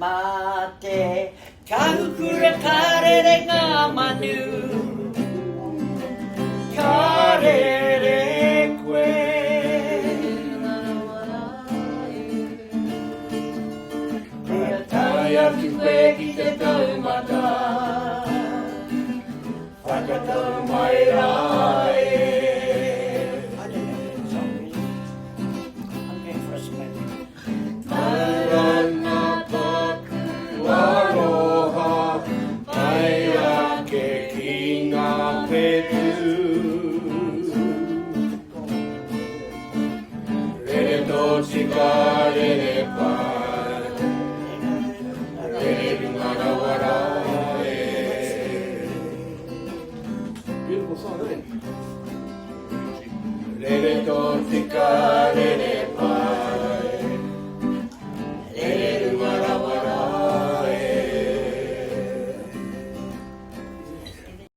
Mate Kahukura karere ga manu Karere kwe Kataya kue ki te taumata Whakatau mai rai